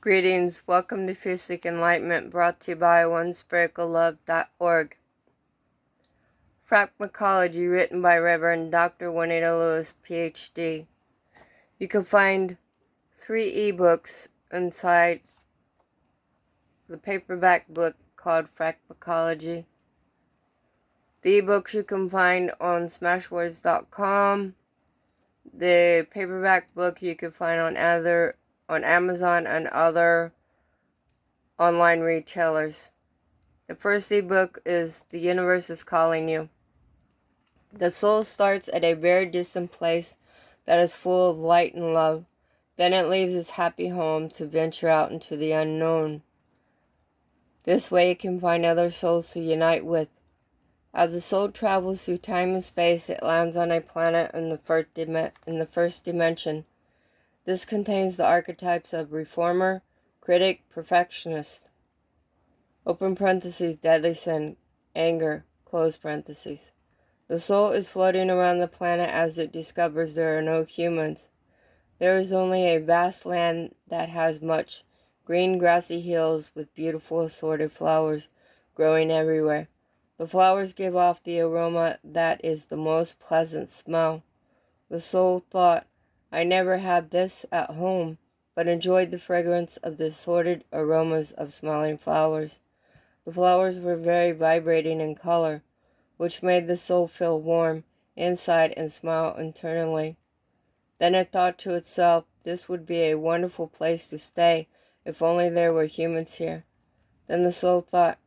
Greetings, welcome to Fusic Enlightenment, brought to you by OneSpiritualLove.org. Fragmentology, written by Reverend Dr. Juanita Lewis, PhD. You can find 3 ebooks inside the paperback book called Fragmentology. The ebooks you can find on Smashwords.com. The paperback book you can find on Amazon and other online retailers. The first ebook is The Universe is Calling You. The soul starts at a very distant place that is full of light and love. Then it leaves its happy home to venture out into the unknown. This way it can find other souls to unite with. As the soul travels through time and space, it lands on a planet in the first dimension. This contains the archetypes of reformer, critic, perfectionist. Open parentheses, deadly sin, anger, close parentheses. The soul is floating around the planet as it discovers there are no humans. There is only a vast land that has much green grassy hills with beautiful assorted flowers growing everywhere. The flowers give off the aroma that is the most pleasant smell. The soul thought, I never had this at home, but enjoyed the fragrance of the assorted aromas of smelling flowers. The flowers were very vibrating in color, which made the soul feel warm inside and smile internally. Then it thought to itself, this would be a wonderful place to stay if only there were humans here. Then the soul thought,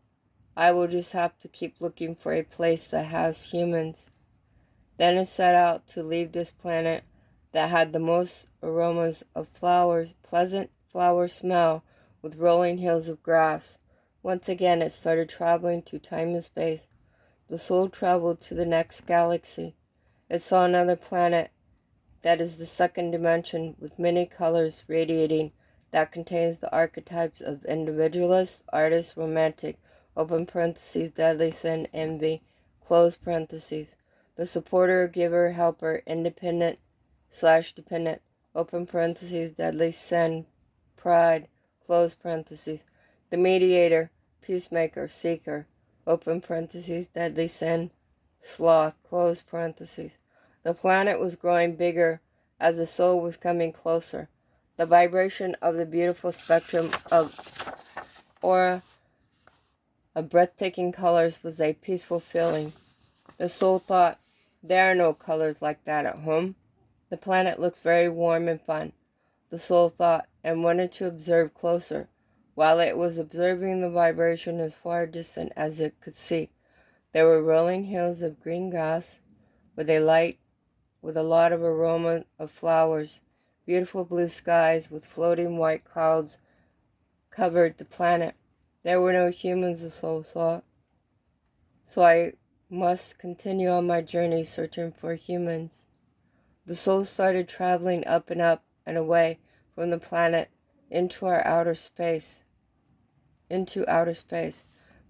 I will just have to keep looking for a place that has humans. Then it set out to leave this planet that had the most aromas of flowers, pleasant flower smell with rolling hills of grass. Once again it started traveling through time and space. The soul traveled to the next galaxy. It saw another planet that is the second dimension with many colors radiating that contains the archetypes of individualist, artist, romantic, open parentheses, deadly sin, envy, close parentheses, the supporter, giver, helper, independent / dependent, open parentheses, deadly sin, pride, close parentheses, the mediator, peacemaker, seeker, open parentheses, deadly sin, sloth, close parentheses. The planet was growing bigger as the soul was coming closer. The vibration of the beautiful spectrum of aura of breathtaking colors was a peaceful feeling. The soul thought, there are no colors like that at home. The planet looks very warm and fun. The soul thought and wanted to observe closer. While it was observing the vibration as far distant as it could see, there were rolling hills of green grass with a lot of aroma of flowers. Beautiful blue skies with floating white clouds covered the planet. There were no humans, the soul thought. So I must continue on my journey searching for humans. The soul started traveling up and away from the planet into outer space.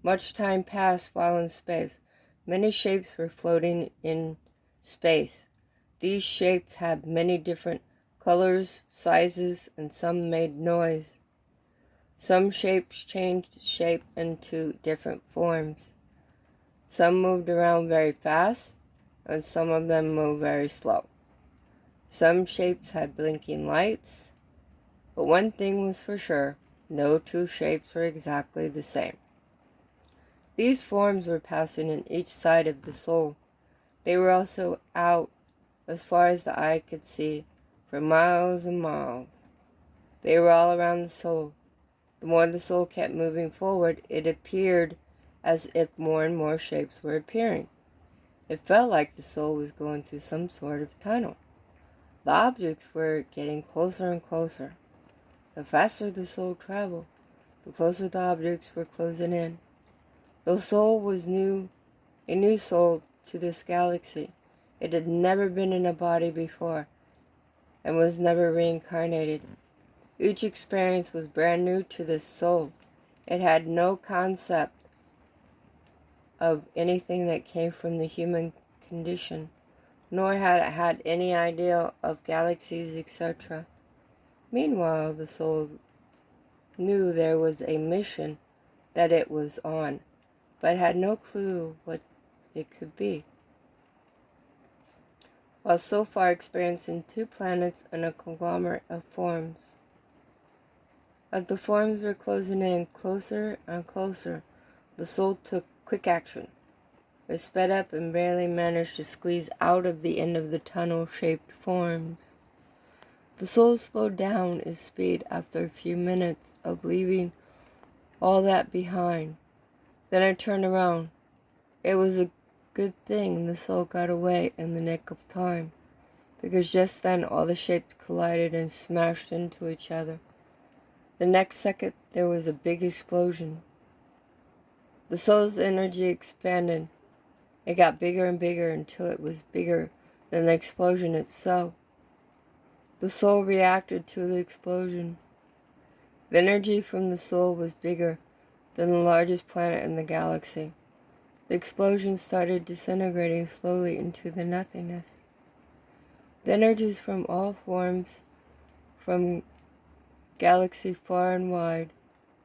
Much time passed while in space. Many shapes were floating in space. These shapes had many different colors, sizes, and some made noise. Some shapes changed shape into different forms. Some moved around very fast, and some of them moved very slow. Some shapes had blinking lights, but one thing was for sure, no two shapes were exactly the same. These forms were passing in each side of the soul. They were also out as far as the eye could see, for miles and miles. They were all around the soul. The more the soul kept moving forward, it appeared as if more and more shapes were appearing. It felt like the soul was going through some sort of tunnel. The objects were getting closer and closer. The faster the soul traveled, the closer the objects were closing in. The soul was a new soul to this galaxy. It had never been in a body before and was never reincarnated. Each experience was brand new to this soul. It had no concept of anything that came from the human condition, nor had it had any idea of galaxies, etc. Meanwhile, the soul knew there was a mission that it was on, but had no clue what it could be. While so far experiencing 2 planets and a conglomerate of forms. As the forms were closing in closer and closer, the soul took quick action. It sped up and barely managed to squeeze out of the end of the tunnel-shaped forms. The soul slowed down its speed after a few minutes of leaving all that behind. Then it turned around. It was a good thing the soul got away in the nick of time, because just then all the shapes collided and smashed into each other. The next second, there was a big explosion. The soul's energy expanded. It got bigger and bigger until it was bigger than the explosion itself. The soul reacted to the explosion. The energy from the soul was bigger than the largest planet in the galaxy. The explosion started disintegrating slowly into the nothingness. The energies from all forms, from galaxy far and wide,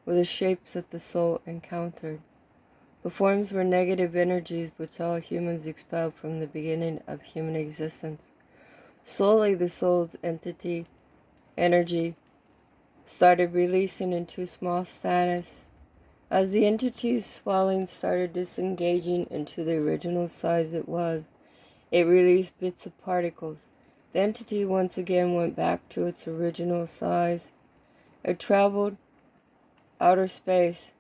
were the shapes that the soul encountered. The forms were negative energies which all humans expelled from the beginning of human existence. Slowly the soul's energy started releasing into small status. As the entity's swelling started disengaging into the original size it was, it released bits of particles. The entity once again went back to its original size. It traveled outer space